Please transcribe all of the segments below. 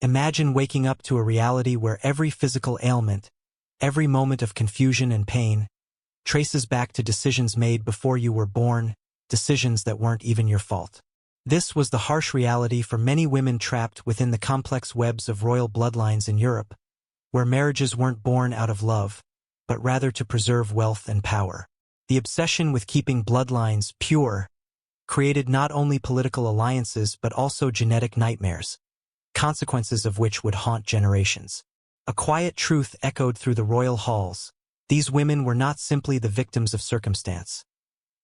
Imagine waking up to a reality where every physical ailment, every moment of confusion and pain, traces back to decisions made before you were born, decisions that weren't even your fault. This was the harsh reality for many women trapped within the complex webs of royal bloodlines in Europe, where marriages weren't born out of love, but rather to preserve wealth and power. The obsession with keeping bloodlines pure created not only political alliances but also genetic nightmares, consequences of which would haunt generations. A quiet truth echoed through the royal halls. These women were not simply the victims of circumstance.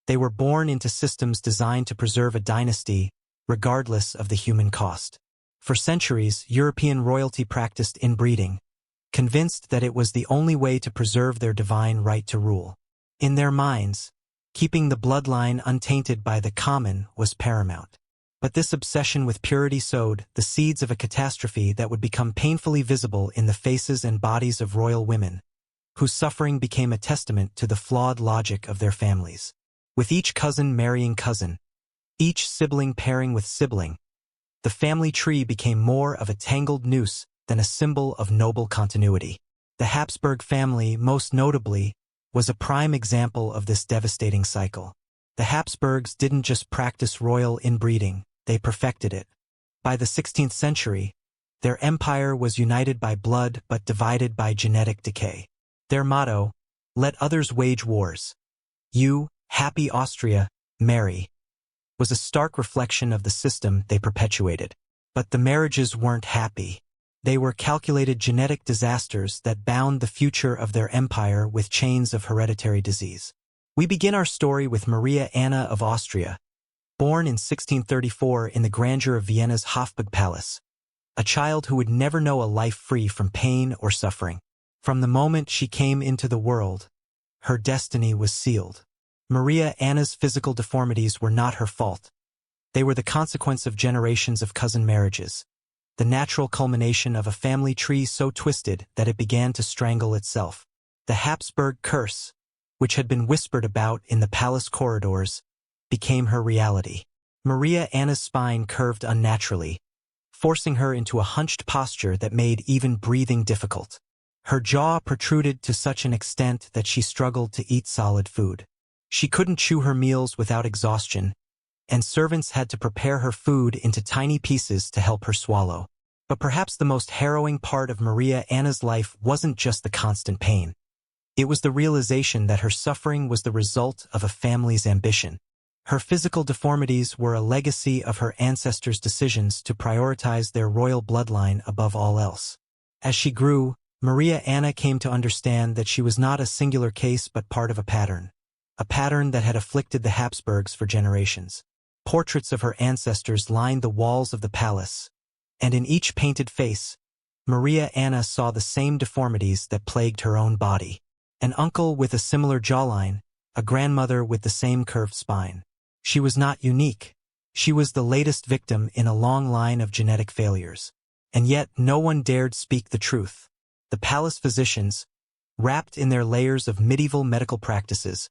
They were born into systems designed to preserve a dynasty, regardless of the human cost. For centuries, European royalty practiced inbreeding, convinced that it was the only way to preserve their divine right to rule. In their minds, keeping the bloodline untainted by the common was paramount. But this obsession with purity sowed the seeds of a catastrophe that would become painfully visible in the faces and bodies of royal women, whose suffering became a testament to the flawed logic of their families. With each cousin marrying cousin, each sibling pairing with sibling, the family tree became more of a tangled noose than a symbol of noble continuity. The Habsburg family, most notably, was a prime example of this devastating cycle. The Habsburgs didn't just practice royal inbreeding, they perfected it. By the 16th century, their empire was united by blood but divided by genetic decay. Their motto, "Let others wage wars. You, happy Austria, marry," was a stark reflection of the system they perpetuated. But the marriages weren't happy. They were calculated genetic disasters that bound the future of their empire with chains of hereditary disease. We begin our story with Maria Anna of Austria, born in 1634 in the grandeur of Vienna's Hofburg Palace, a child who would never know a life free from pain or suffering. From the moment she came into the world, her destiny was sealed. Maria Anna's physical deformities were not her fault. They were the consequence of generations of cousin marriages, the natural culmination of a family tree so twisted that it began to strangle itself. The Habsburg curse, which had been whispered about in the palace corridors, became her reality. Maria Anna's spine curved unnaturally, forcing her into a hunched posture that made even breathing difficult. Her jaw protruded to such an extent that she struggled to eat solid food. She couldn't chew her meals without exhaustion, and servants had to prepare her food into tiny pieces to help her swallow. But perhaps the most harrowing part of Maria Anna's life wasn't just the constant pain. It was the realization that her suffering was the result of a family's ambition. Her physical deformities were a legacy of her ancestors' decisions to prioritize their royal bloodline above all else. As she grew, Maria Anna came to understand that she was not a singular case but part of a pattern that had afflicted the Habsburgs for generations. Portraits of her ancestors lined the walls of the palace, and in each painted face, Maria Anna saw the same deformities that plagued her own body. An uncle with a similar jawline, a grandmother with the same curved spine. She was not unique. She was the latest victim in a long line of genetic failures. And yet no one dared speak the truth. The palace physicians, wrapped in their layers of medieval medical practices,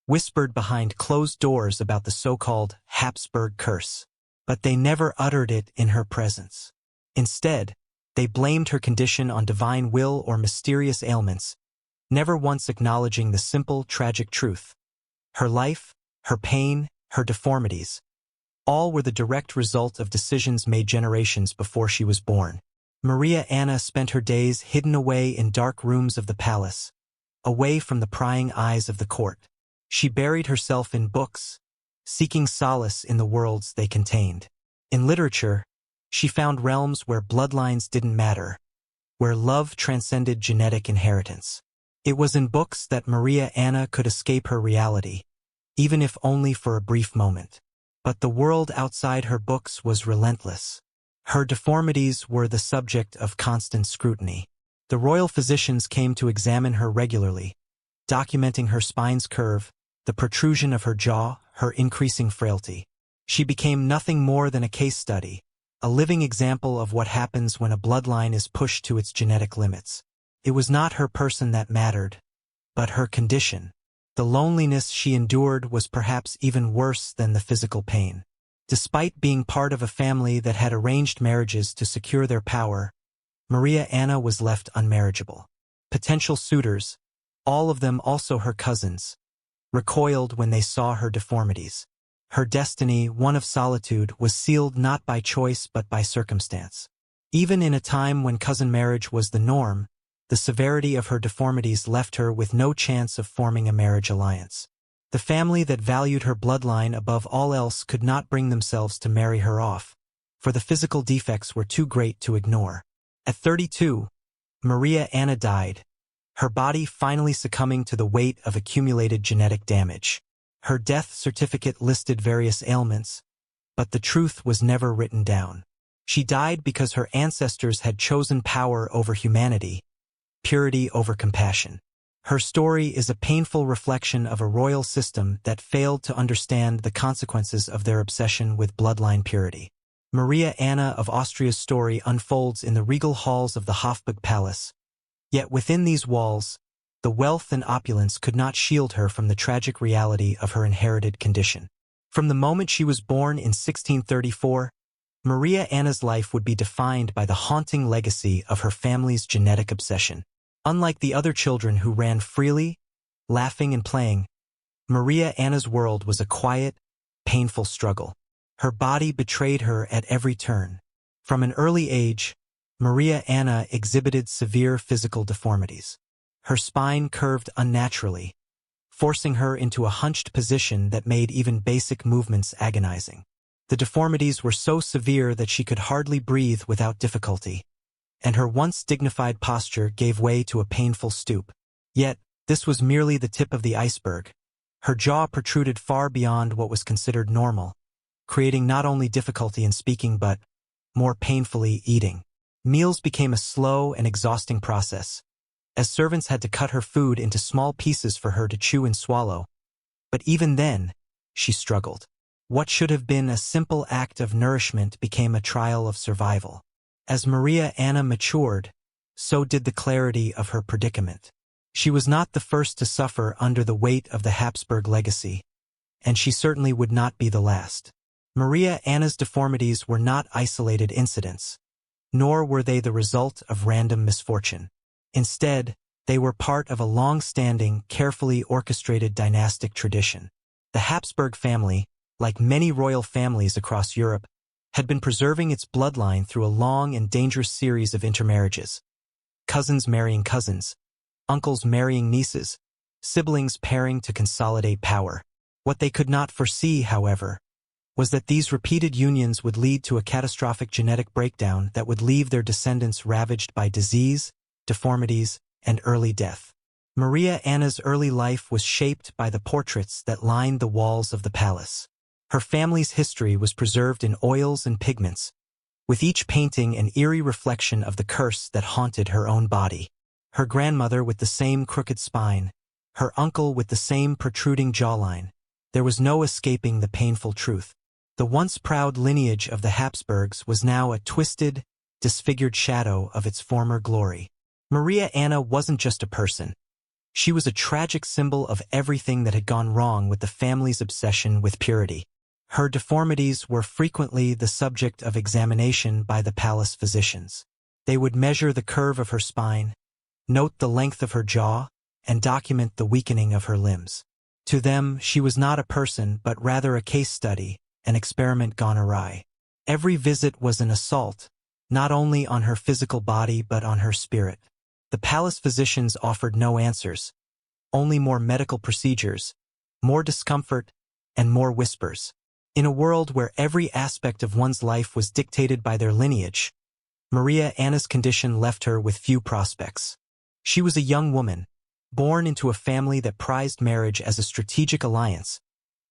whispered behind closed doors about the so-called Habsburg curse. But they never uttered it in her presence. Instead, they blamed her condition on divine will or mysterious ailments, never once acknowledging the simple, tragic truth. Her life, her pain, her deformities, all were the direct result of decisions made generations before she was born. Maria Anna spent her days hidden away in dark rooms of the palace, away from the prying eyes of the court. She buried herself in books, seeking solace in the worlds they contained. In literature, she found realms where bloodlines didn't matter, where love transcended genetic inheritance. It was in books that Maria Anna could escape her reality, even if only for a brief moment. But the world outside her books was relentless. Her deformities were the subject of constant scrutiny. The royal physicians came to examine her regularly, documenting her spine's curve, the protrusion of her jaw, her increasing frailty. She became nothing more than a case study, a living example of what happens when a bloodline is pushed to its genetic limits. It was not her person that mattered, but her condition. The loneliness she endured was perhaps even worse than the physical pain. Despite being part of a family that had arranged marriages to secure their power, Maria Anna was left unmarriageable. Potential suitors, all of them also her cousins, recoiled when they saw her deformities. Her destiny, one of solitude, was sealed not by choice but by circumstance. Even in a time when cousin marriage was the norm, the severity of her deformities left her with no chance of forming a marriage alliance. The family that valued her bloodline above all else could not bring themselves to marry her off, for the physical defects were too great to ignore. At 32, Maria Anna died, her body finally succumbing to the weight of accumulated genetic damage. Her death certificate listed various ailments, but the truth was never written down. She died because her ancestors had chosen power over humanity, purity over compassion. Her story is a painful reflection of a royal system that failed to understand the consequences of their obsession with bloodline purity. Maria Anna of Austria's story unfolds in the regal halls of the Habsburg Palace. Yet within these walls, the wealth and opulence could not shield her from the tragic reality of her inherited condition. From the moment she was born in 1634, Maria Anna's life would be defined by the haunting legacy of her family's genetic obsession. Unlike the other children who ran freely, laughing and playing, Maria Anna's world was a quiet, painful struggle. Her body betrayed her at every turn. From an early age, Maria Anna exhibited severe physical deformities. Her spine curved unnaturally, forcing her into a hunched position that made even basic movements agonizing. The deformities were so severe that she could hardly breathe without difficulty, and her once dignified posture gave way to a painful stoop. Yet, this was merely the tip of the iceberg. Her jaw protruded far beyond what was considered normal, creating not only difficulty in speaking but, more painfully, eating. Meals became a slow and exhausting process, as servants had to cut her food into small pieces for her to chew and swallow. But even then, she struggled. What should have been a simple act of nourishment became a trial of survival. As Maria Anna matured, so did the clarity of her predicament. She was not the first to suffer under the weight of the Habsburg legacy, and she certainly would not be the last. Maria Anna's deformities were not isolated incidents, nor were they the result of random misfortune. Instead, they were part of a long-standing, carefully orchestrated dynastic tradition. The Habsburg family, like many royal families across Europe, had been preserving its bloodline through a long and dangerous series of intermarriages. Cousins marrying cousins, uncles marrying nieces, siblings pairing to consolidate power. What they could not foresee, however, was that these repeated unions would lead to a catastrophic genetic breakdown that would leave their descendants ravaged by disease, deformities, and early death. Maria Anna's early life was shaped by the portraits that lined the walls of the palace. Her family's history was preserved in oils and pigments, with each painting an eerie reflection of the curse that haunted her own body. Her grandmother with the same crooked spine, her uncle with the same protruding jawline. There was no escaping the painful truth. The once proud lineage of the Habsburgs was now a twisted, disfigured shadow of its former glory. Maria Anna wasn't just a person. She was a tragic symbol of everything that had gone wrong with the family's obsession with purity. Her deformities were frequently the subject of examination by the palace physicians. They would measure the curve of her spine, note the length of her jaw, and document the weakening of her limbs. To them, she was not a person but rather a case study, an experiment gone awry. Every visit was an assault, not only on her physical body but on her spirit. The palace physicians offered no answers, only more medical procedures, more discomfort, and more whispers. In a world where every aspect of one's life was dictated by their lineage, Maria Anna's condition left her with few prospects. She was a young woman, born into a family that prized marriage as a strategic alliance,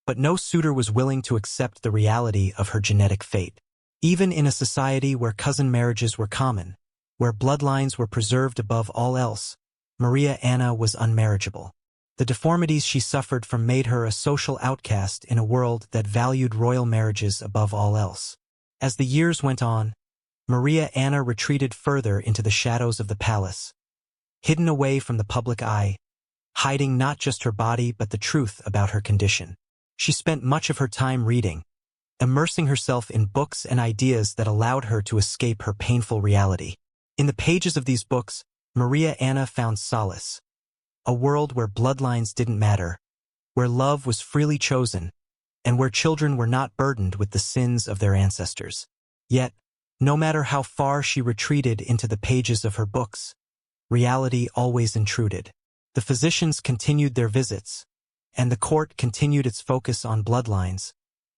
but no suitor was willing to accept the reality of her genetic fate. Even in a society where cousin marriages were common, where bloodlines were preserved above all else, Maria Anna was unmarriageable. The deformities she suffered from made her a social outcast in a world that valued royal marriages above all else. As the years went on, Maria Anna retreated further into the shadows of the palace, hidden away from the public eye, hiding not just her body but the truth about her condition. She spent much of her time reading, immersing herself in books and ideas that allowed her to escape her painful reality. In the pages of these books, Maria Anna found solace, a world where bloodlines didn't matter, where love was freely chosen, and where children were not burdened with the sins of their ancestors. Yet, no matter how far she retreated into the pages of her books, reality always intruded. The physicians continued their visits, and the court continued its focus on bloodlines,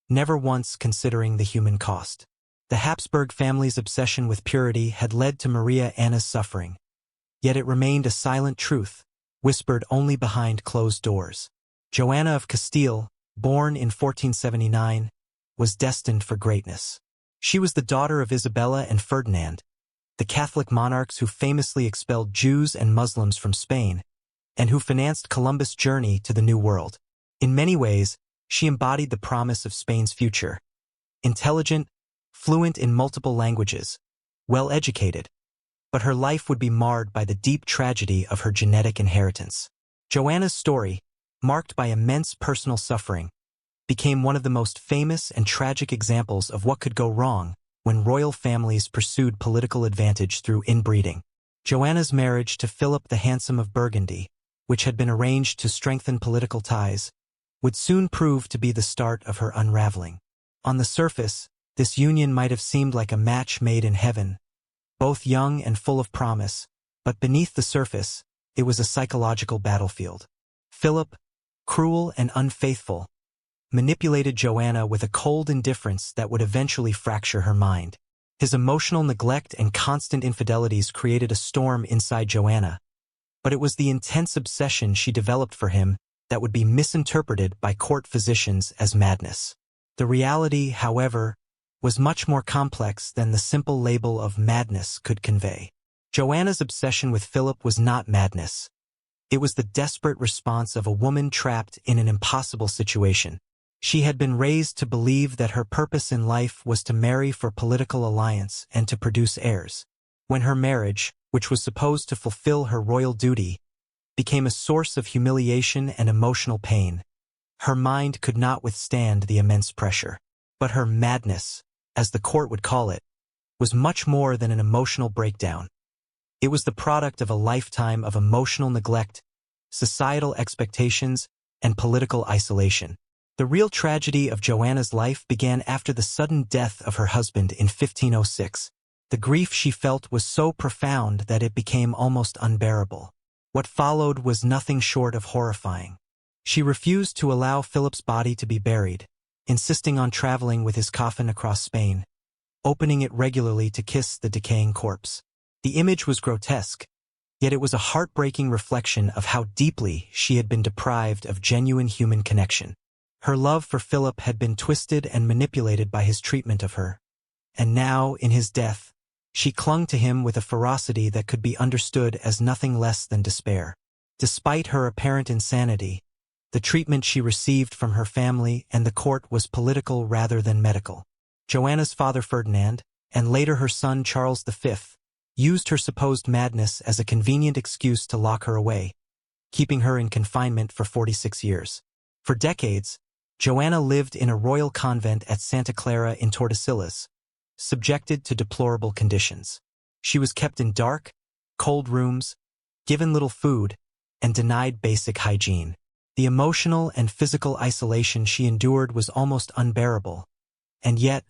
never once considering the human cost. The Habsburg family's obsession with purity had led to Maria Anna's suffering, yet it remained a silent truth, whispered only behind closed doors. Joanna of Castile, born in 1479, was destined for greatness. She was the daughter of Isabella and Ferdinand, the Catholic monarchs who famously expelled Jews and Muslims from Spain, and who financed Columbus' journey to the New World. In many ways, she embodied the promise of Spain's future. Intelligent, fluent in multiple languages, well-educated, but her life would be marred by the deep tragedy of her genetic inheritance. Joanna's story, marked by immense personal suffering, became one of the most famous and tragic examples of what could go wrong when royal families pursued political advantage through inbreeding. Joanna's marriage to Philip the Handsome of Burgundy, which had been arranged to strengthen political ties, would soon prove to be the start of her unraveling. On the surface, this union might have seemed like a match made in heaven, both young and full of promise, but beneath the surface, it was a psychological battlefield. Philip, cruel and unfaithful, manipulated Joanna with a cold indifference that would eventually fracture her mind. His emotional neglect and constant infidelities created a storm inside Joanna, but it was the intense obsession she developed for him that would be misinterpreted by court physicians as madness. The reality, however, was much more complex than the simple label of madness could convey. Joanna's obsession with Philip was not madness. It was the desperate response of a woman trapped in an impossible situation. She had been raised to believe that her purpose in life was to marry for political alliance and to produce heirs. When her marriage, which was supposed to fulfill her royal duty, became a source of humiliation and emotional pain, her mind could not withstand the immense pressure. But her madness, as the court would call it, was much more than an emotional breakdown. It was the product of a lifetime of emotional neglect, societal expectations, and political isolation. The real tragedy of Joanna's life began after the sudden death of her husband in 1506. The grief she felt was so profound that it became almost unbearable. What followed was nothing short of horrifying. She refused to allow Philip's body to be buried, insisting on traveling with his coffin across Spain, opening it regularly to kiss the decaying corpse. The image was grotesque, yet it was a heartbreaking reflection of how deeply she had been deprived of genuine human connection. Her love for Philip had been twisted and manipulated by his treatment of her, and now, in his death, she clung to him with a ferocity that could be understood as nothing less than despair. Despite her apparent insanity, the treatment she received from her family and the court was political rather than medical. Joanna's father Ferdinand, and later her son Charles V, used her supposed madness as a convenient excuse to lock her away, keeping her in confinement for 46 years. For decades, Joanna lived in a royal convent at Santa Clara in Tordesillas, subjected to deplorable conditions. She was kept in dark, cold rooms, given little food, and denied basic hygiene. The emotional and physical isolation she endured was almost unbearable, and yet,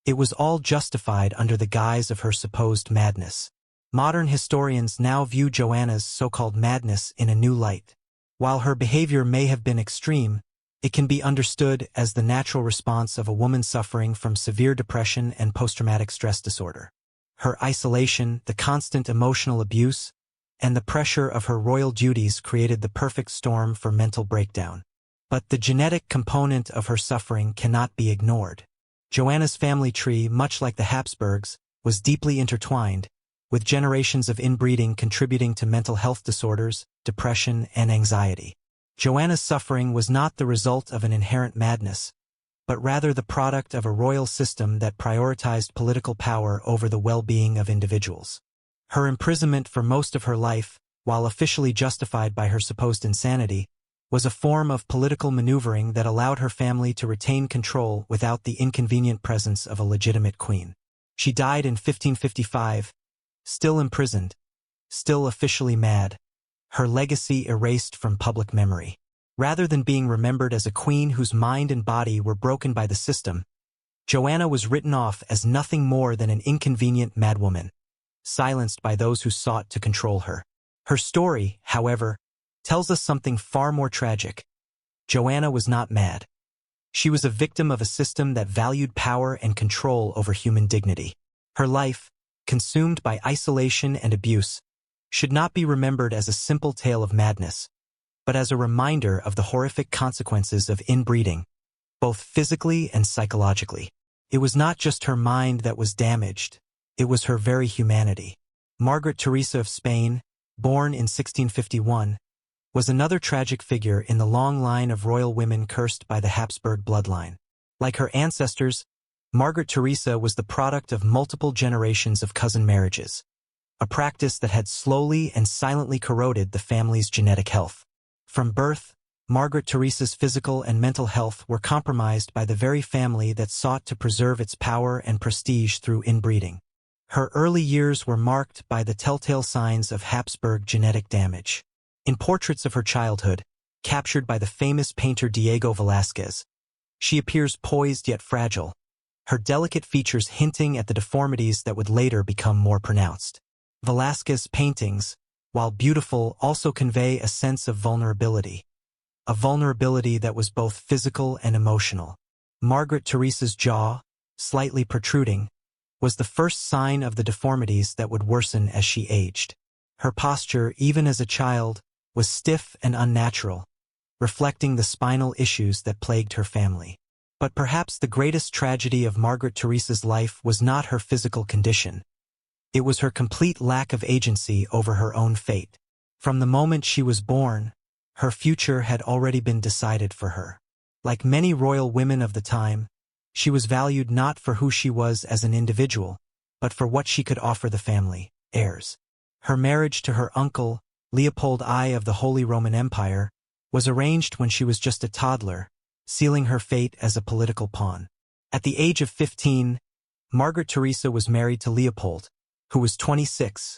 it was all justified under the guise of her supposed madness. Modern historians now view Joanna's so-called madness in a new light. While her behavior may have been extreme, it can be understood as the natural response of a woman suffering from severe depression and post-traumatic stress disorder. Her isolation, the constant emotional abuse, and the pressure of her royal duties created the perfect storm for mental breakdown. But the genetic component of her suffering cannot be ignored. Joanna's family tree, much like the Habsburgs, was deeply intertwined, with generations of inbreeding contributing to mental health disorders, depression, and anxiety. Joanna's suffering was not the result of an inherent madness, but rather the product of a royal system that prioritized political power over the well-being of individuals. Her imprisonment for most of her life, while officially justified by her supposed insanity, was a form of political maneuvering that allowed her family to retain control without the inconvenient presence of a legitimate queen. She died in 1555, still imprisoned, still officially mad, her legacy erased from public memory. Rather than being remembered as a queen whose mind and body were broken by the system, Joanna was written off as nothing more than an inconvenient madwoman, silenced by those who sought to control her. Her story, however, tells us something far more tragic. Joanna was not mad. She was a victim of a system that valued power and control over human dignity. Her life, consumed by isolation and abuse, should not be remembered as a simple tale of madness, but as a reminder of the horrific consequences of inbreeding, both physically and psychologically. It was not just her mind that was damaged, it was her very humanity. Margaret Theresa of Spain, born in 1651, was another tragic figure in the long line of royal women cursed by the Habsburg bloodline. Like her ancestors, Margaret Theresa was the product of multiple generations of cousin marriages, a practice that had slowly and silently corroded the family's genetic health. From birth, Margaret Theresa's physical and mental health were compromised by the very family that sought to preserve its power and prestige through inbreeding. Her early years were marked by the telltale signs of Habsburg genetic damage. In portraits of her childhood, captured by the famous painter Diego Velázquez, she appears poised yet fragile, her delicate features hinting at the deformities that would later become more pronounced. Velázquez's paintings, while beautiful, also convey a sense of vulnerability, a vulnerability that was both physical and emotional. Margaret Theresa's jaw, slightly protruding, was the first sign of the deformities that would worsen as she aged. Her posture, even as a child, was stiff and unnatural, reflecting the spinal issues that plagued her family. But perhaps the greatest tragedy of Margaret Theresa's life was not her physical condition. It was her complete lack of agency over her own fate. From the moment she was born, her future had already been decided for her. Like many royal women of the time, she was valued not for who she was as an individual, but for what she could offer the family, heirs. Her marriage to her uncle, Leopold I of the Holy Roman Empire, was arranged when she was just a toddler, sealing her fate as a political pawn. At the age of 15, Margaret Theresa was married to Leopold, who was 26,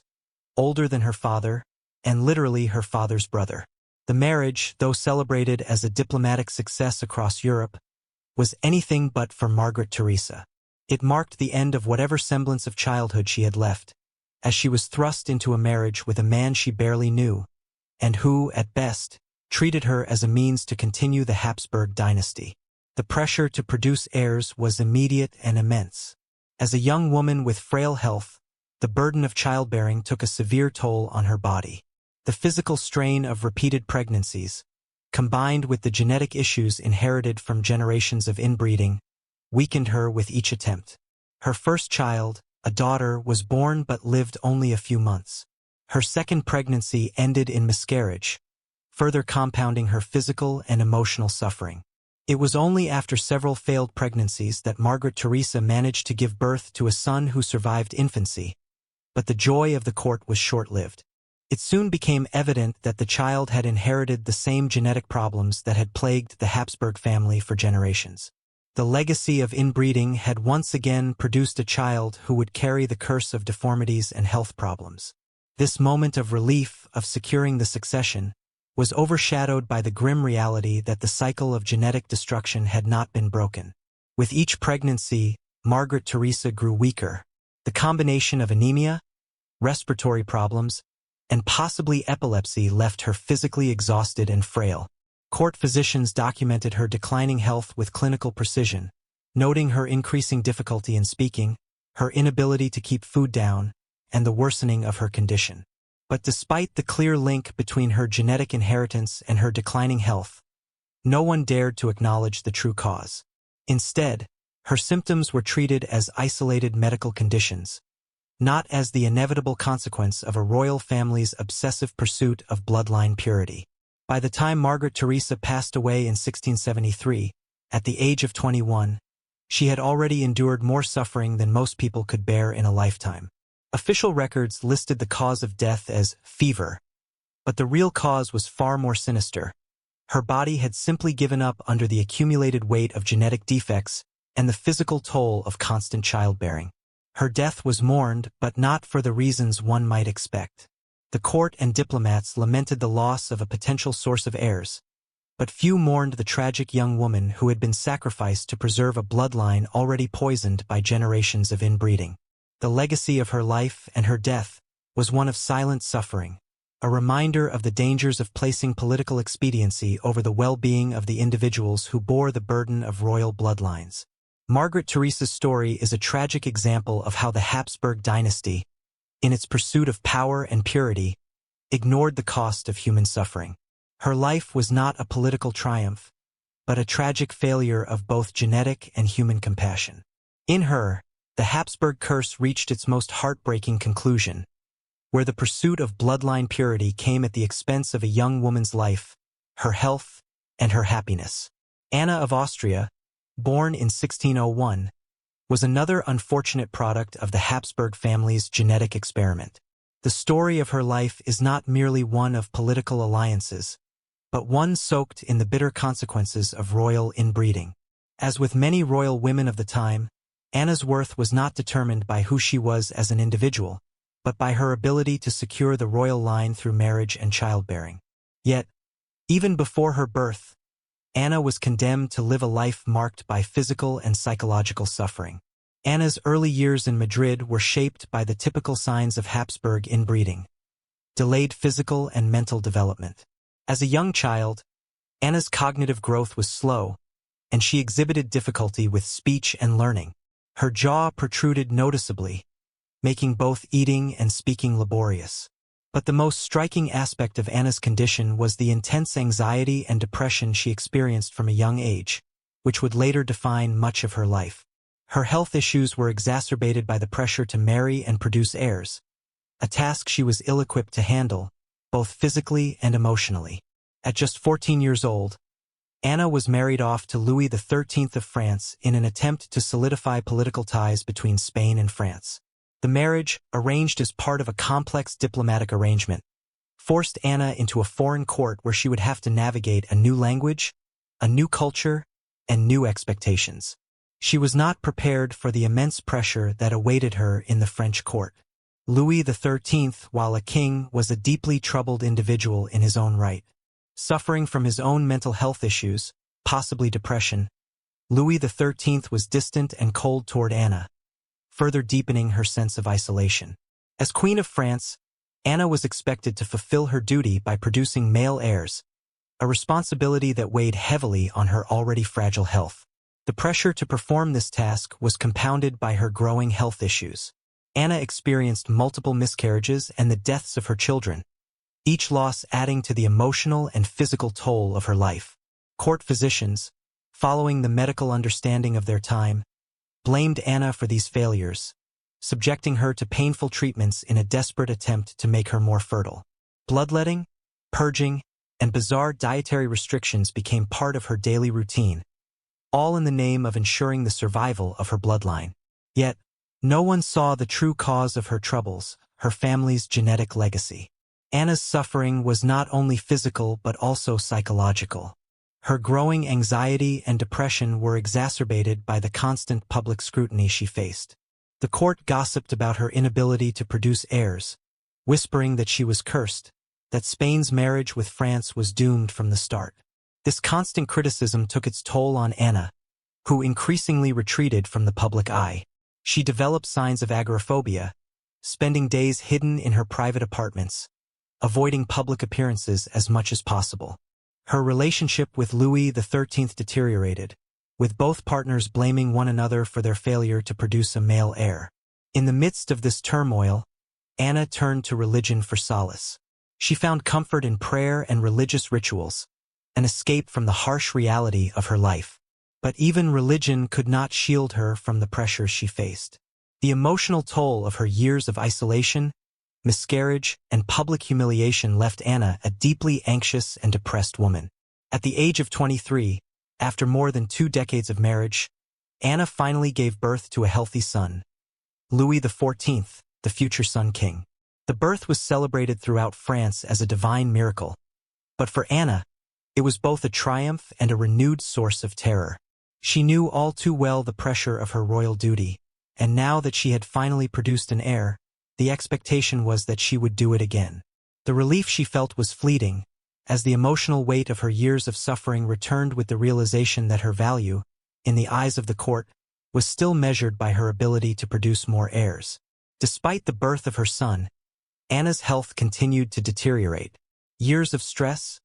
older than her father, and literally her father's brother. The marriage, though celebrated as a diplomatic success across Europe, was anything but for Margaret Theresa. It marked the end of whatever semblance of childhood she had left, as she was thrust into a marriage with a man she barely knew, and who, at best, treated her as a means to continue the Habsburg dynasty. The pressure to produce heirs was immediate and immense. As a young woman with frail health, the burden of childbearing took a severe toll on her body. The physical strain of repeated pregnancies, combined with the genetic issues inherited from generations of inbreeding, weakened her with each attempt. Her first child, a daughter, was born but lived only a few months. Her second pregnancy ended in miscarriage, further compounding her physical and emotional suffering. It was only after several failed pregnancies that Margaret Theresa managed to give birth to a son who survived infancy, but the joy of the court was short-lived. It soon became evident that the child had inherited the same genetic problems that had plagued the Habsburg family for generations. The legacy of inbreeding had once again produced a child who would carry the curse of deformities and health problems. This moment of relief, of securing the succession, was overshadowed by the grim reality that the cycle of genetic destruction had not been broken. With each pregnancy, Margaret Theresa grew weaker. The combination of anemia, respiratory problems, and possibly epilepsy left her physically exhausted and frail. Court physicians documented her declining health with clinical precision, noting her increasing difficulty in speaking, her inability to keep food down, and the worsening of her condition. But despite the clear link between her genetic inheritance and her declining health, no one dared to acknowledge the true cause. Instead, her symptoms were treated as isolated medical conditions, not as the inevitable consequence of a royal family's obsessive pursuit of bloodline purity. By the time Margaret Theresa passed away in 1673, at the age of 21, she had already endured more suffering than most people could bear in a lifetime. Official records listed the cause of death as fever, but the real cause was far more sinister: Her body had simply given up under the accumulated weight of genetic defects and the physical toll of constant childbearing. Her death was mourned, but not for the reasons one might expect. The court and diplomats lamented the loss of a potential source of heirs, but few mourned the tragic young woman who had been sacrificed to preserve a bloodline already poisoned by generations of inbreeding. The legacy of her life and her death was one of silent suffering, a reminder of the dangers of placing political expediency over the well-being of the individuals who bore the burden of royal bloodlines. Margaret Theresa's story is a tragic example of how the Habsburg dynasty, in its pursuit of power and purity, ignored the cost of human suffering. Her life was not a political triumph, but a tragic failure of both genetic and human compassion. In her, the Habsburg curse reached its most heartbreaking conclusion, where the pursuit of bloodline purity came at the expense of a young woman's life, her health, and her happiness. Anna of Austria, born in 1601, was another unfortunate product of the Habsburg family's genetic experiment. The story of her life is not merely one of political alliances, but one soaked in the bitter consequences of royal inbreeding. As with many royal women of the time, Anna's worth was not determined by who she was as an individual, but by her ability to secure the royal line through marriage and childbearing. Yet, even before her birth, Anna was condemned to live a life marked by physical and psychological suffering. Anna's early years in Madrid were shaped by the typical signs of Habsburg inbreeding: delayed physical and mental development. As a young child, Anna's cognitive growth was slow, and she exhibited difficulty with speech and learning. Her jaw protruded noticeably, making both eating and speaking laborious. But the most striking aspect of Anna's condition was the intense anxiety and depression she experienced from a young age, which would later define much of her life. Her health issues were exacerbated by the pressure to marry and produce heirs, a task she was ill-equipped to handle, both physically and emotionally. At just 14 years old, Anna was married off to Louis XIII of France in an attempt to solidify political ties between Spain and France. The marriage, arranged as part of a complex diplomatic arrangement, forced Anna into a foreign court where she would have to navigate a new language, a new culture, and new expectations. She was not prepared for the immense pressure that awaited her in the French court. Louis XIII, while a king, was a deeply troubled individual in his own right. Suffering from his own mental health issues, possibly depression, Louis XIII was distant and cold toward Anna, further deepening her sense of isolation. As Queen of France, Anna was expected to fulfill her duty by producing male heirs, a responsibility that weighed heavily on her already fragile health. The pressure to perform this task was compounded by her growing health issues. Anna experienced multiple miscarriages and the deaths of her children, each loss adding to the emotional and physical toll of her life. Court physicians, following the medical understanding of their time, blamed Anna for these failures, subjecting her to painful treatments in a desperate attempt to make her more fertile. Bloodletting, purging, and bizarre dietary restrictions became part of her daily routine, all in the name of ensuring the survival of her bloodline. Yet, no one saw the true cause of her troubles, her family's genetic legacy. Anna's suffering was not only physical but also psychological. Her growing anxiety and depression were exacerbated by the constant public scrutiny she faced. The court gossiped about her inability to produce heirs, whispering that she was cursed, that Spain's marriage with France was doomed from the start. This constant criticism took its toll on Anna, who increasingly retreated from the public eye. She developed signs of agoraphobia, spending days hidden in her private apartments, avoiding public appearances as much as possible. Her relationship with Louis XIII deteriorated, with both partners blaming one another for their failure to produce a male heir. In the midst of this turmoil, Anna turned to religion for solace. She found comfort in prayer and religious rituals, an escape from the harsh reality of her life. But even religion could not shield her from the pressures she faced. The emotional toll of her years of isolation, miscarriage, and public humiliation left Anna a deeply anxious and depressed woman. At the age of 23, after more than 2 decades of marriage, Anna finally gave birth to a healthy son, Louis XIV, the future Sun King. The birth was celebrated throughout France as a divine miracle. But for Anna, It was both a triumph and a renewed source of terror. She knew all too well the pressure of her royal duty, and now that she had finally produced an heir, the expectation was that she would do it again. The relief she felt was fleeting, as the emotional weight of her years of suffering returned with the realization that her value, in the eyes of the court, was still measured by her ability to produce more heirs. Despite the birth of her son, Anna's health continued to deteriorate. Years of stress,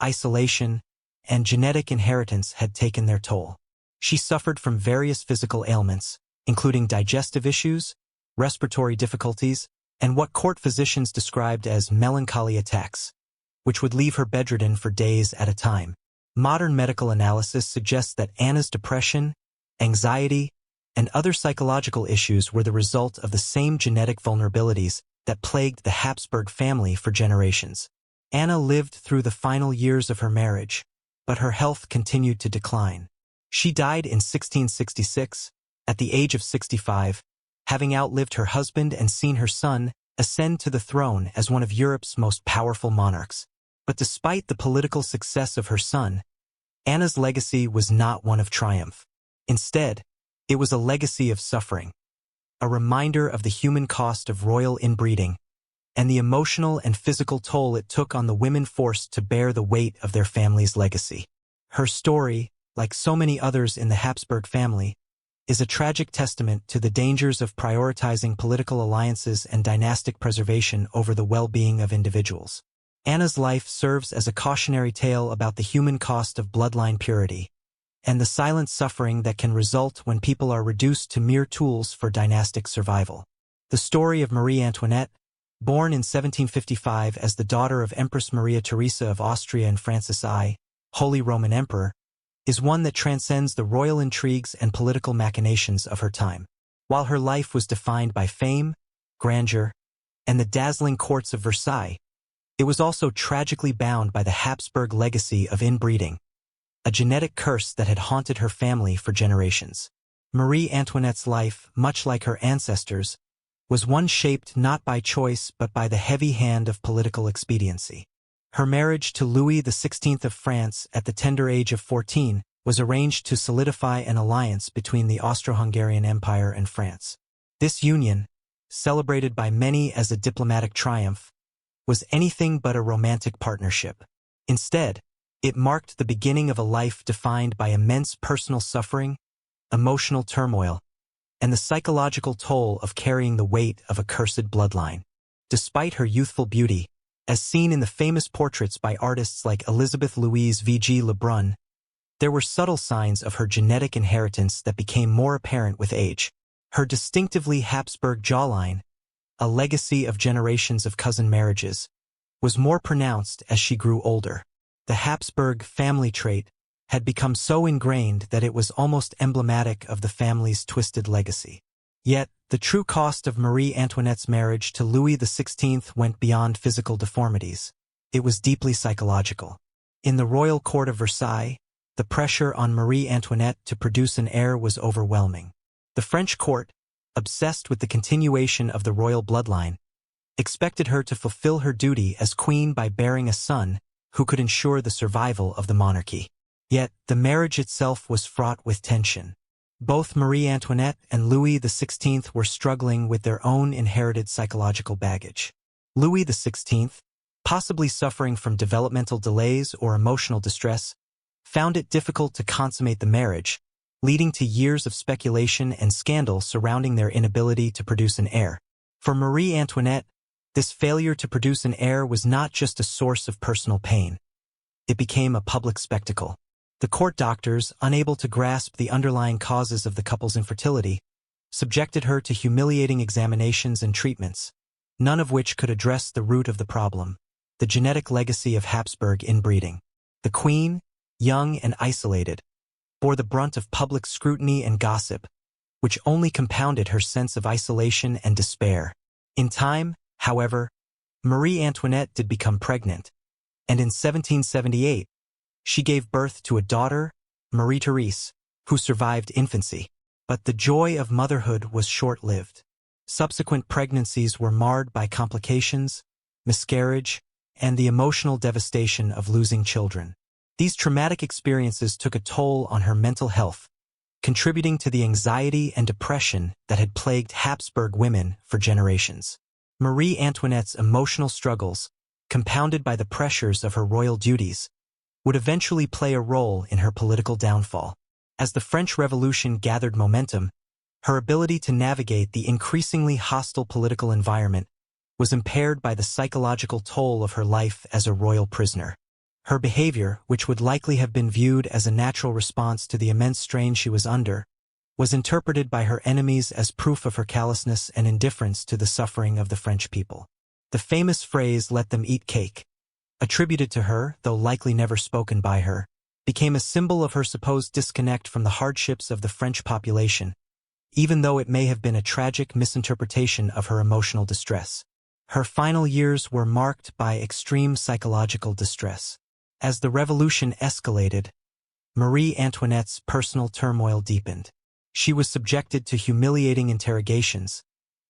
isolation, and genetic inheritance had taken their toll. She suffered from various physical ailments, including digestive issues, respiratory difficulties, and what court physicians described as melancholy attacks, which would leave her bedridden for days at a time. Modern medical analysis suggests that Anna's depression, anxiety, and other psychological issues were the result of the same genetic vulnerabilities that plagued the Habsburg family for generations. Anna lived through the final years of her marriage, but her health continued to decline. She died in 1666, at the age of 65, having outlived her husband and seen her son ascend to the throne as one of Europe's most powerful monarchs. But despite the political success of her son, Anna's legacy was not one of triumph. Instead, it was a legacy of suffering, a reminder of the human cost of royal inbreeding, and the emotional and physical toll it took on the women forced to bear the weight of their family's legacy. Her story, like so many others in the Habsburg family, is a tragic testament to the dangers of prioritizing political alliances and dynastic preservation over the well-being of individuals. Anna's life serves as a cautionary tale about the human cost of bloodline purity, and the silent suffering that can result when people are reduced to mere tools for dynastic survival. The story of Marie Antoinette, born in 1755 as the daughter of Empress Maria Theresa of Austria and Francis I, Holy Roman Emperor, is one that transcends the royal intrigues and political machinations of her time. While her life was defined by fame, grandeur, and the dazzling courts of Versailles, it was also tragically bound by the Habsburg legacy of inbreeding, a genetic curse that had haunted her family for generations. Marie Antoinette's life, much like her ancestors, was one shaped not by choice but by the heavy hand of political expediency. Her marriage to Louis XVI of France at the tender age of 14 was arranged to solidify an alliance between the Austro-Hungarian Empire and France. This union, celebrated by many as a diplomatic triumph, was anything but a romantic partnership. Instead, it marked the beginning of a life defined by immense personal suffering, emotional turmoil, and the psychological toll of carrying the weight of a cursed bloodline. Despite her youthful beauty, as seen in the famous portraits by artists like Elizabeth Louise V.G. Lebrun, there were subtle signs of her genetic inheritance that became more apparent with age. Her distinctively Habsburg jawline, a legacy of generations of cousin marriages, was more pronounced as she grew older. The Habsburg family trait had become so ingrained that it was almost emblematic of the family's twisted legacy. Yet, the true cost of Marie Antoinette's marriage to Louis XVI went beyond physical deformities. It was deeply psychological. In the royal court of Versailles, the pressure on Marie Antoinette to produce an heir was overwhelming. The French court, obsessed with the continuation of the royal bloodline, expected her to fulfill her duty as queen by bearing a son who could ensure the survival of the monarchy. Yet, the marriage itself was fraught with tension. Both Marie Antoinette and Louis XVI were struggling with their own inherited psychological baggage. Louis XVI, possibly suffering from developmental delays or emotional distress, found it difficult to consummate the marriage, leading to years of speculation and scandal surrounding their inability to produce an heir. For Marie Antoinette, this failure to produce an heir was not just a source of personal pain. It became a public spectacle. The court doctors, unable to grasp the underlying causes of the couple's infertility, subjected her to humiliating examinations and treatments, none of which could address the root of the problem, the genetic legacy of Habsburg inbreeding. The queen, young and isolated, bore the brunt of public scrutiny and gossip, which only compounded her sense of isolation and despair. In time, however, Marie Antoinette did become pregnant, and in 1778, she gave birth to a daughter, Marie Therese, who survived infancy. But the joy of motherhood was short-lived. Subsequent pregnancies were marred by complications, miscarriage, and the emotional devastation of losing children. These traumatic experiences took a toll on her mental health, contributing to the anxiety and depression that had plagued Habsburg women for generations. Marie Antoinette's emotional struggles, compounded by the pressures of her royal duties, would eventually play a role in her political downfall. As the French Revolution gathered momentum, her ability to navigate the increasingly hostile political environment was impaired by the psychological toll of her life as a royal prisoner. Her behavior, which would likely have been viewed as a natural response to the immense strain she was under, was interpreted by her enemies as proof of her callousness and indifference to the suffering of the French people. The famous phrase, "let them eat cake," attributed to her, though likely never spoken by her, became a symbol of her supposed disconnect from the hardships of the French population, even though it may have been a tragic misinterpretation of her emotional distress. Her final years were marked by extreme psychological distress. As the revolution escalated, Marie Antoinette's personal turmoil deepened. She was subjected to humiliating interrogations,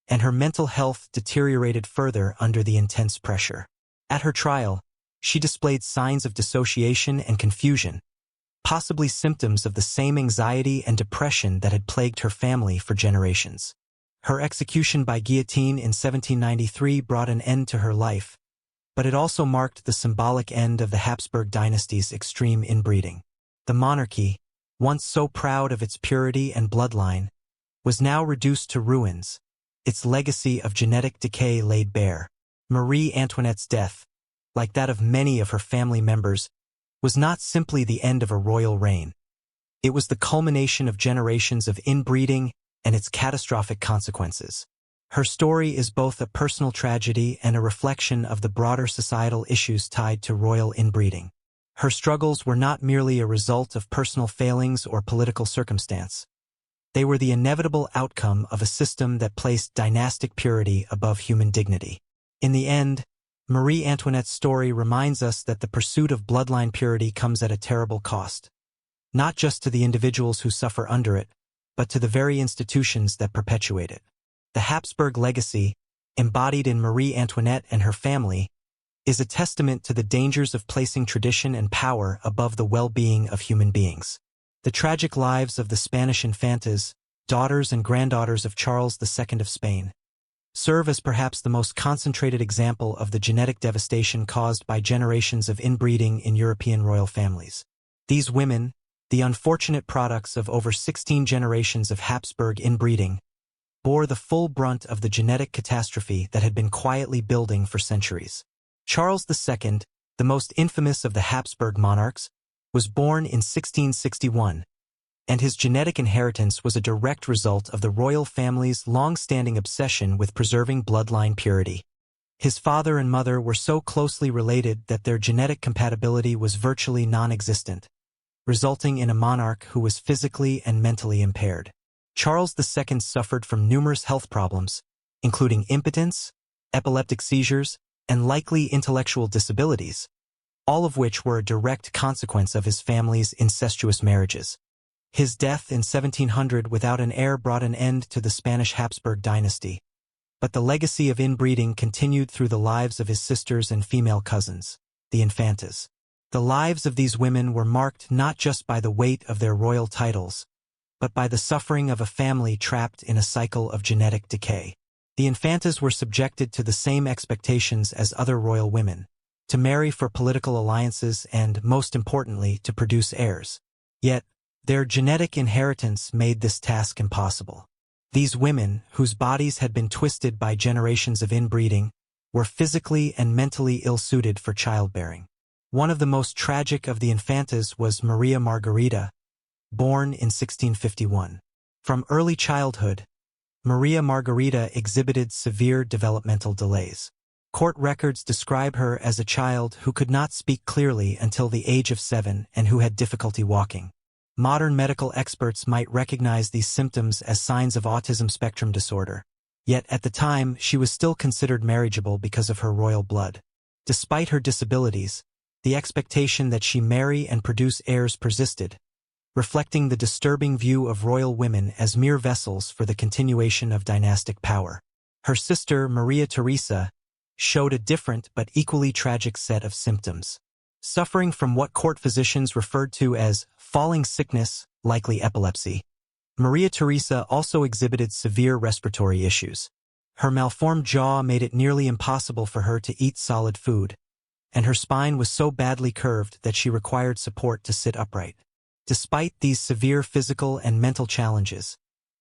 and her mental health deteriorated further under the intense pressure. At her trial, she displayed signs of dissociation and confusion, possibly symptoms of the same anxiety and depression that had plagued her family for generations. Her execution by guillotine in 1793 brought an end to her life, but it also marked the symbolic end of the Habsburg dynasty's extreme inbreeding. The monarchy, once so proud of its purity and bloodline, was now reduced to ruins, its legacy of genetic decay laid bare. Marie Antoinette's death, like that of many of her family members, was not simply the end of a royal reign. It was the culmination of generations of inbreeding and its catastrophic consequences. Her story is both a personal tragedy and a reflection of the broader societal issues tied to royal inbreeding. Her struggles were not merely a result of personal failings or political circumstance. They were the inevitable outcome of a system that placed dynastic purity above human dignity. In the end, Marie Antoinette's story reminds us that the pursuit of bloodline purity comes at a terrible cost, not just to the individuals who suffer under it, but to the very institutions that perpetuate it. The Habsburg legacy, embodied in Marie Antoinette and her family, is a testament to the dangers of placing tradition and power above the well-being of human beings. The tragic lives of the Spanish infantas, daughters and granddaughters of Charles II of Spain, serve as perhaps the most concentrated example of the genetic devastation caused by generations of inbreeding in European royal families. These women, the unfortunate products of over 16 generations of Habsburg inbreeding, bore the full brunt of the genetic catastrophe that had been quietly building for centuries. Charles II, the most infamous of the Habsburg monarchs, was born in 1661, and his genetic inheritance was a direct result of the royal family's long-standing obsession with preserving bloodline purity. His father and mother were so closely related that their genetic compatibility was virtually non-existent, resulting in a monarch who was physically and mentally impaired. Charles II suffered from numerous health problems, including impotence, epileptic seizures, and likely intellectual disabilities, all of which were a direct consequence of his family's incestuous marriages. His death in 1700 without an heir brought an end to the Spanish Habsburg dynasty, but the legacy of inbreeding continued through the lives of his sisters and female cousins, the infantas. The lives of these women were marked not just by the weight of their royal titles, but by the suffering of a family trapped in a cycle of genetic decay. The infantas were subjected to the same expectations as other royal women, to marry for political alliances and, most importantly, to produce heirs. Yet, their genetic inheritance made this task impossible. These women, whose bodies had been twisted by generations of inbreeding, were physically and mentally ill-suited for childbearing. One of the most tragic of the infantas was Maria Margherita, born in 1651. From early childhood, Maria Margherita exhibited severe developmental delays. Court records describe her as a child who could not speak clearly until the age of 7 and who had difficulty walking. Modern medical experts might recognize these symptoms as signs of autism spectrum disorder. Yet at the time, she was still considered marriageable because of her royal blood. Despite her disabilities, the expectation that she marry and produce heirs persisted, reflecting the disturbing view of royal women as mere vessels for the continuation of dynastic power. Her sister, Maria Theresa, showed a different but equally tragic set of symptoms. suffering from what court physicians referred to as falling sickness, likely epilepsy. Maria Theresa also exhibited severe respiratory issues. Her malformed jaw made it nearly impossible for her to eat solid food, and her spine was so badly curved that she required support to sit upright. Despite these severe physical and mental challenges,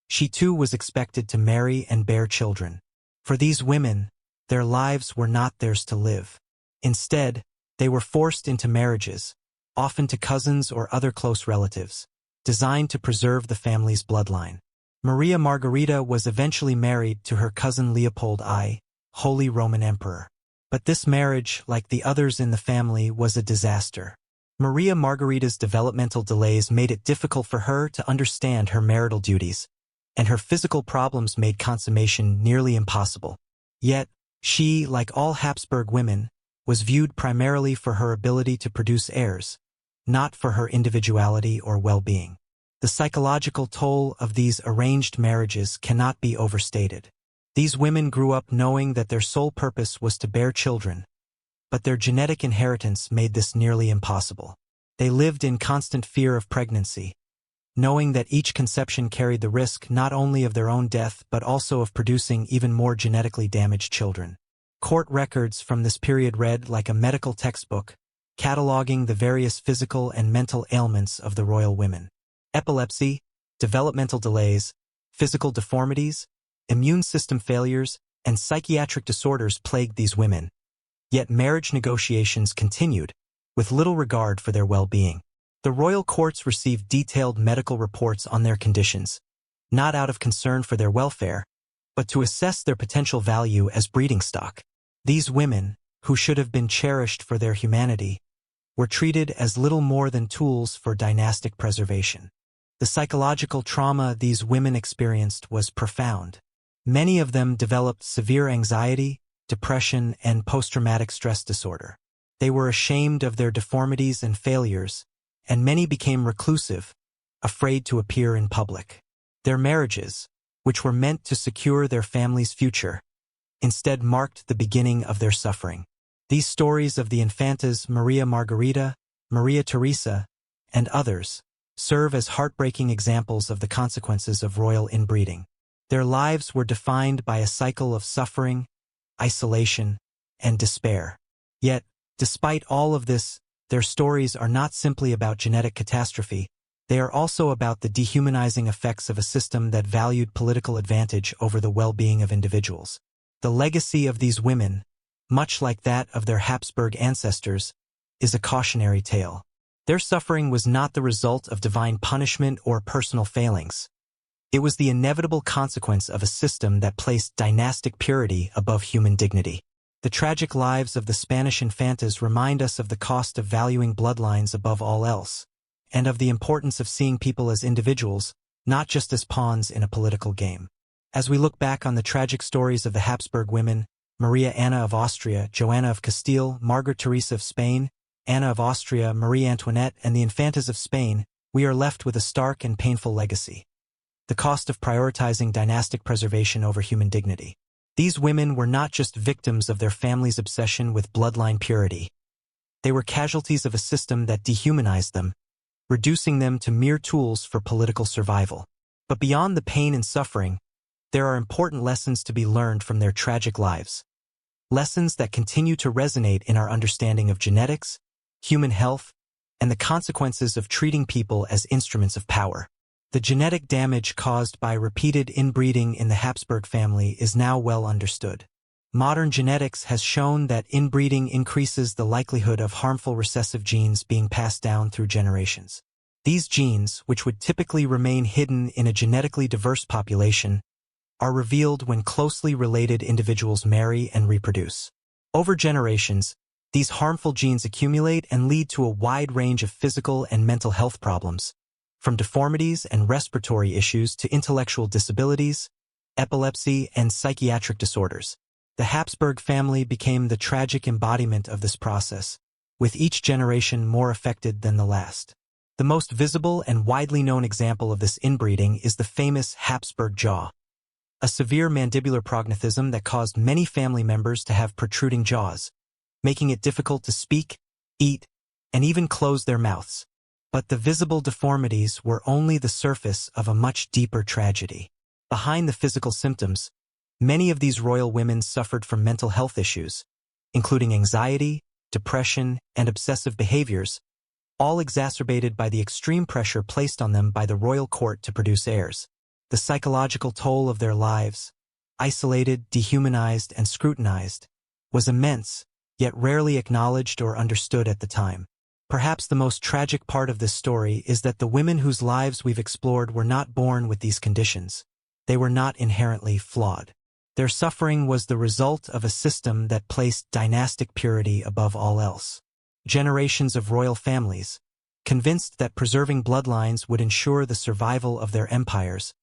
she too was expected to marry and bear children. For these women, their lives were not theirs to live. Instead, they were forced into marriages, often to cousins or other close relatives, designed to preserve the family's bloodline. Maria Margherita was eventually married to her cousin Leopold I, Holy Roman Emperor. But this marriage, like the others in the family, was a disaster. Maria Margherita's developmental delays made it difficult for her to understand her marital duties, and her physical problems made consummation nearly impossible. Yet, she, like all Habsburg women, was viewed primarily for her ability to produce heirs, not for her individuality or well-being. The psychological toll of these arranged marriages cannot be overstated. These women grew up knowing that their sole purpose was to bear children, but their genetic inheritance made this nearly impossible. They lived in constant fear of pregnancy, knowing that each conception carried the risk not only of their own death but also of producing even more genetically damaged children. Court records from this period read like a medical textbook, cataloging the various physical and mental ailments of the royal women. Epilepsy, developmental delays, physical deformities, immune system failures, and psychiatric disorders plagued these women. Yet marriage negotiations continued, with little regard for their well-being. The royal courts received detailed medical reports on their conditions, not out of concern for their welfare, but to assess their potential value as breeding stock. These women, who should have been cherished for their humanity, were treated as little more than tools for dynastic preservation. The psychological trauma these women experienced was profound. Many of them developed severe anxiety, depression, and post-traumatic stress disorder. They were ashamed of their deformities and failures, and many became reclusive, afraid to appear in public. Their marriages, which were meant to secure their family's future, instead marked the beginning of their suffering. These stories of the infantas Maria Margherita, Maria Theresa, and others serve as heartbreaking examples of the consequences of royal inbreeding. Their lives were defined by a cycle of suffering, isolation, and despair. Yet, despite all of this, their stories are not simply about genetic catastrophe, they are also about the dehumanizing effects of a system that valued political advantage over the well-being of individuals. The legacy of these women, much like that of their Habsburg ancestors, is a cautionary tale. Their suffering was not the result of divine punishment or personal failings. It was the inevitable consequence of a system that placed dynastic purity above human dignity. The tragic lives of the Spanish infantas remind us of the cost of valuing bloodlines above all else, and of the importance of seeing people as individuals, not just as pawns in a political game. As we look back on the tragic stories of the Habsburg women, Maria Anna of Austria, Joanna of Castile, Margaret Teresa of Spain, Anna of Austria, Marie Antoinette, and the infantas of Spain, we are left with a stark and painful legacy: the cost of prioritizing dynastic preservation over human dignity. These women were not just victims of their family's obsession with bloodline purity. They were casualties of a system that dehumanized them, reducing them to mere tools for political survival. But beyond the pain and suffering, there are important lessons to be learned from their tragic lives. Lessons that continue to resonate in our understanding of genetics, human health, and the consequences of treating people as instruments of power. The genetic damage caused by repeated inbreeding in the Habsburg family is now well understood. Modern genetics has shown that inbreeding increases the likelihood of harmful recessive genes being passed down through generations. These genes, which would typically remain hidden in a genetically diverse population, are revealed when closely related individuals marry and reproduce. Over generations, these harmful genes accumulate and lead to a wide range of physical and mental health problems, from deformities and respiratory issues to intellectual disabilities, epilepsy, and psychiatric disorders. The Habsburg family became the tragic embodiment of this process, with each generation more affected than the last. The most visible and widely known example of this inbreeding is the famous Habsburg jaw, a severe mandibular prognathism that caused many family members to have protruding jaws, making it difficult to speak, eat, and even closed their mouths. But the visible deformities were only the surface of a much deeper tragedy. Behind the physical symptoms, many of these royal women suffered from mental health issues, including anxiety, depression, and obsessive behaviors, all exacerbated by the extreme pressure placed on them by the royal court to produce heirs. The psychological toll of their lives, isolated, dehumanized, and scrutinized, was immense, yet rarely acknowledged or understood at the time. Perhaps the most tragic part of this story is that the women whose lives we've explored were not born with these conditions. They were not inherently flawed. Their suffering was the result of a system that placed dynastic purity above all else. Generations of royal families, convinced that preserving bloodlines would ensure the survival of their empires,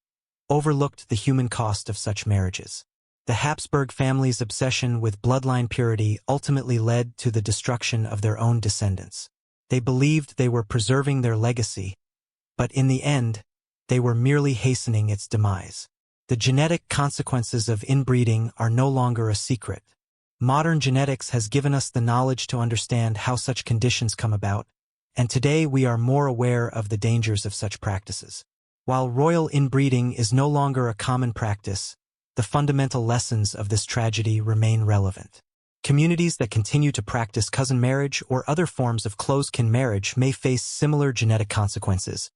overlooked the human cost of such marriages. The Habsburg family's obsession with bloodline purity ultimately led to the destruction of their own descendants. They believed they were preserving their legacy, but in the end, they were merely hastening its demise. The genetic consequences of inbreeding are no longer a secret. Modern genetics has given us the knowledge to understand how such conditions come about, and today we are more aware of the dangers of such practices. While royal inbreeding is no longer a common practice, the fundamental lessons of this tragedy remain relevant. Communities that continue to practice cousin marriage or other forms of close-kin marriage may face similar genetic consequences,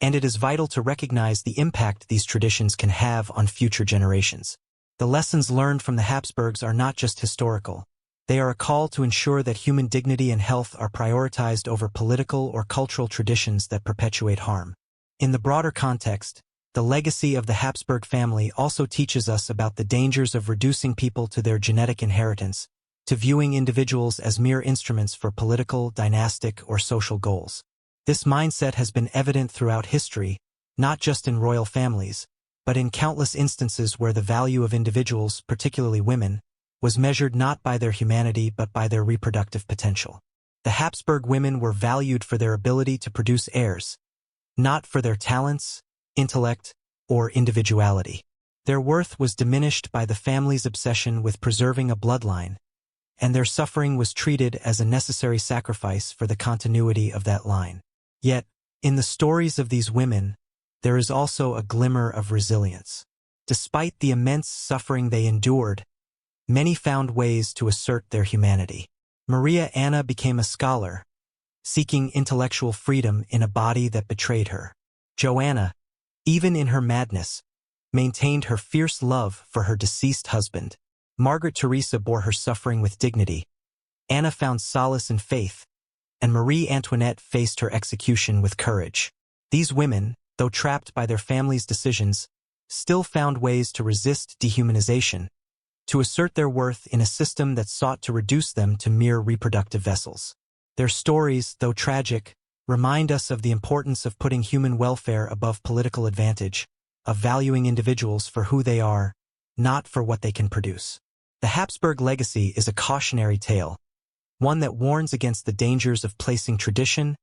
and it is vital to recognize the impact these traditions can have on future generations. The lessons learned from the Habsburgs are not just historical. They are a call to ensure that human dignity and health are prioritized over political or cultural traditions that perpetuate harm. In the broader context, the legacy of the Habsburg family also teaches us about the dangers of reducing people to their genetic inheritance, to viewing individuals as mere instruments for political, dynastic, or social goals. This mindset has been evident throughout history, not just in royal families, but in countless instances where the value of individuals, particularly women, was measured not by their humanity but by their reproductive potential. The Habsburg women were valued for their ability to produce heirs, not for their talents, intellect, or individuality. Their worth was diminished by the family's obsession with preserving a bloodline, and their suffering was treated as a necessary sacrifice for the continuity of that line. Yet, in the stories of these women, there is also a glimmer of resilience. Despite the immense suffering they endured, many found ways to assert their humanity. Maria Anna became a scholar, seeking intellectual freedom in a body that betrayed her. Joanna, even in her madness, maintained her fierce love for her deceased husband. Margaret Theresa bore her suffering with dignity. Anna found solace in faith, and Marie Antoinette faced her execution with courage. These women, though trapped by their families' decisions, still found ways to resist dehumanization, to assert their worth in a system that sought to reduce them to mere reproductive vessels. Their stories, though tragic, remind us of the importance of putting human welfare above political advantage, of valuing individuals for who they are, not for what they can produce. The Habsburg legacy is a cautionary tale, one that warns against the dangers of placing tradition,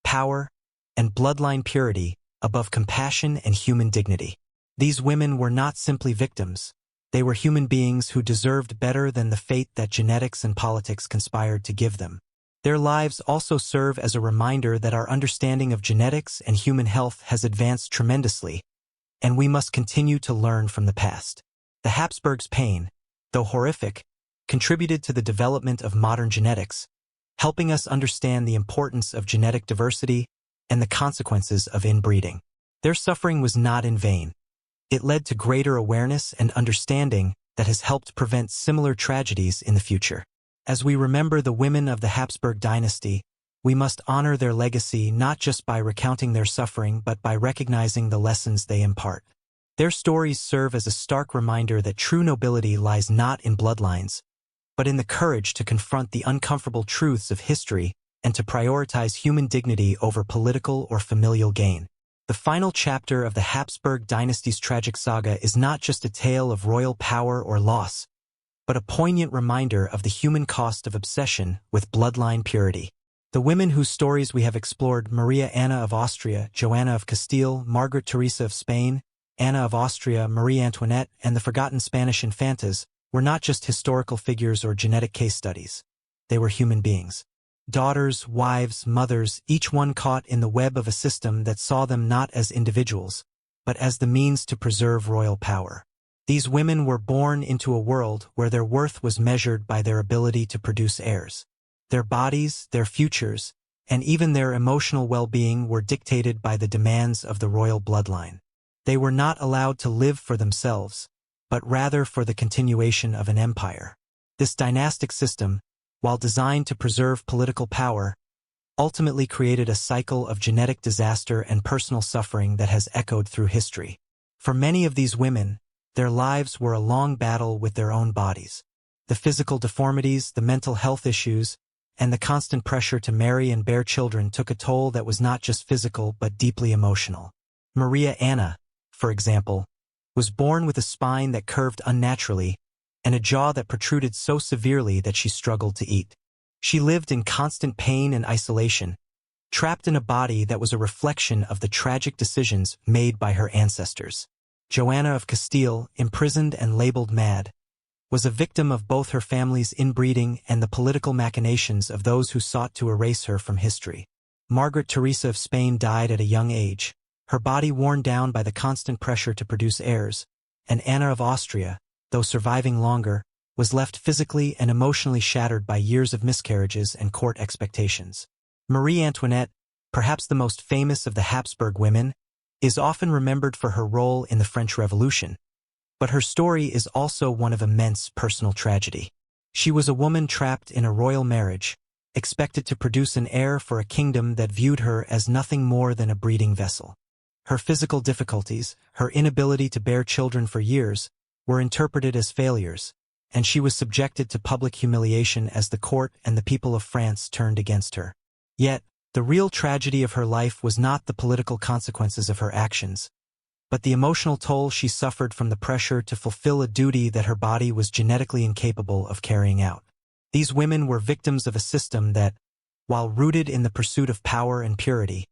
power, and bloodline purity above compassion and human dignity. These women were not simply victims. They were human beings who deserved better than the fate that genetics and politics conspired to give them. Their lives also serve as a reminder that our understanding of genetics and human health has advanced tremendously, and we must continue to learn from the past. The Habsburgs' pain, though horrific, contributed to the development of modern genetics, helping us understand the importance of genetic diversity and the consequences of inbreeding. Their suffering was not in vain. It led to greater awareness and understanding that has helped prevent similar tragedies in the future. As we remember the women of the Habsburg dynasty, we must honor their legacy not just by recounting their suffering but by recognizing the lessons they impart. Their stories serve as a stark reminder that true nobility lies not in bloodlines, but in the courage to confront the uncomfortable truths of history and to prioritize human dignity over political or familial gain. The final chapter of the Habsburg dynasty's tragic saga is not just a tale of royal power or loss, but a poignant reminder of the human cost of obsession with bloodline purity. The women whose stories we have explored, Maria Anna of Austria, Joanna of Castile, Margaret Theresa of Spain, Anna of Austria, Marie Antoinette, and the forgotten Spanish infantas, were not just historical figures or genetic case studies. They were human beings. Daughters, wives, mothers, each one caught in the web of a system that saw them not as individuals, but as the means to preserve royal power. These women were born into a world where their worth was measured by their ability to produce heirs. Their bodies, their futures, and even their emotional well-being were dictated by the demands of the royal bloodline. They were not allowed to live for themselves, but rather for the continuation of an empire. This dynastic system, while designed to preserve political power, ultimately created a cycle of genetic disaster and personal suffering that has echoed through history. For many of these women, their lives were a long battle with their own bodies. The physical deformities, the mental health issues, and the constant pressure to marry and bear children took a toll that was not just physical but deeply emotional. Maria Anna, for example, was born with a spine that curved unnaturally and a jaw that protruded so severely that she struggled to eat. She lived in constant pain and isolation, trapped in a body that was a reflection of the tragic decisions made by her ancestors. Joanna of Castile, imprisoned and labeled mad, was a victim of both her family's inbreeding and the political machinations of those who sought to erase her from history. Margaret Teresa of Spain died at a young age, her body worn down by the constant pressure to produce heirs, and Anna of Austria, though surviving longer, was left physically and emotionally shattered by years of miscarriages and court expectations. Marie Antoinette, perhaps the most famous of the Habsburg women, is often remembered for her role in the French Revolution, but her story is also one of immense personal tragedy. She was a woman trapped in a royal marriage, expected to produce an heir for a kingdom that viewed her as nothing more than a breeding vessel. Her physical difficulties, her inability to bear children for years, were interpreted as failures, and she was subjected to public humiliation as the court and the people of France turned against her. Yet, the real tragedy of her life was not the political consequences of her actions, but the emotional toll she suffered from the pressure to fulfill a duty that her body was genetically incapable of carrying out. These women were victims of a system that, while rooted in the pursuit of power and purity,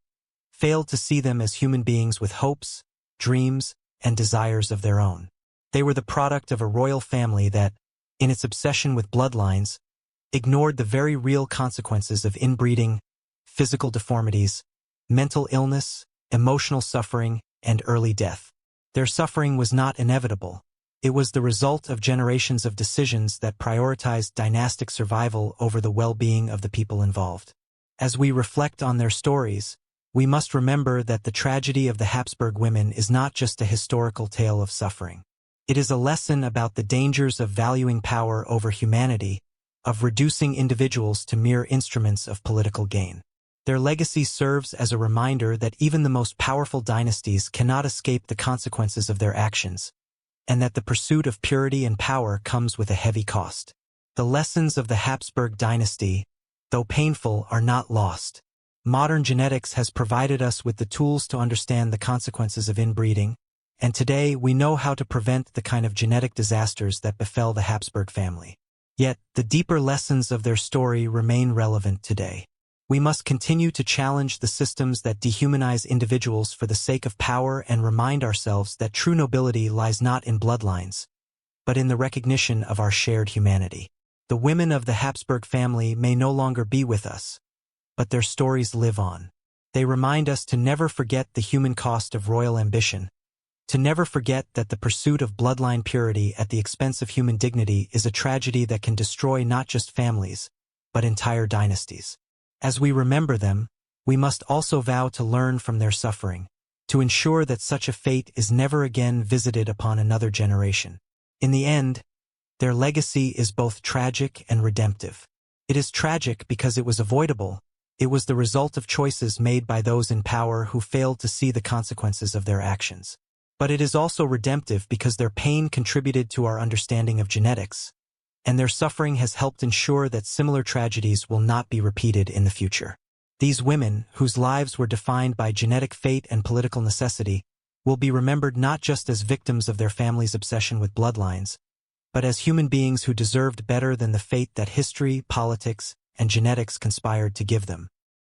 failed to see them as human beings with hopes, dreams, and desires of their own. They were the product of a royal family that, in its obsession with bloodlines, ignored the very real consequences of inbreeding, physical deformities, mental illness, emotional suffering, and early death. Their suffering was not inevitable. It was the result of generations of decisions that prioritized dynastic survival over the well-being of the people involved. As we reflect on their stories, we must remember that the tragedy of the Habsburg women is not just a historical tale of suffering. It is a lesson about the dangers of valuing power over humanity, of reducing individuals to mere instruments of political gain. Their legacy serves as a reminder that even the most powerful dynasties cannot escape the consequences of their actions, and that the pursuit of purity and power comes with a heavy cost. The lessons of the Habsburg dynasty, though painful, are not lost. Modern genetics has provided us with the tools to understand the consequences of inbreeding, and today we know how to prevent the kind of genetic disasters that befell the Habsburg family. Yet, the deeper lessons of their story remain relevant today. We must continue to challenge the systems that dehumanize individuals for the sake of power and remind ourselves that true nobility lies not in bloodlines, but in the recognition of our shared humanity. The women of the Habsburg family may no longer be with us, but their stories live on. They remind us to never forget the human cost of royal ambition, to never forget that the pursuit of bloodline purity at the expense of human dignity is a tragedy that can destroy not just families, but entire dynasties. As we remember them, we must also vow to learn from their suffering, to ensure that such a fate is never again visited upon another generation. In the end, their legacy is both tragic and redemptive. It is tragic because it was avoidable. It was the result of choices made by those in power who failed to see the consequences of their actions. But it is also redemptive because their pain contributed to our understanding of genetics, and their suffering has helped ensure that similar tragedies will not be repeated in the future. These women, whose lives were defined by genetic fate and political necessity, will be remembered not just as victims of their family's obsession with bloodlines, but as human beings who deserved better than the fate that history, politics, and genetics conspired to give them.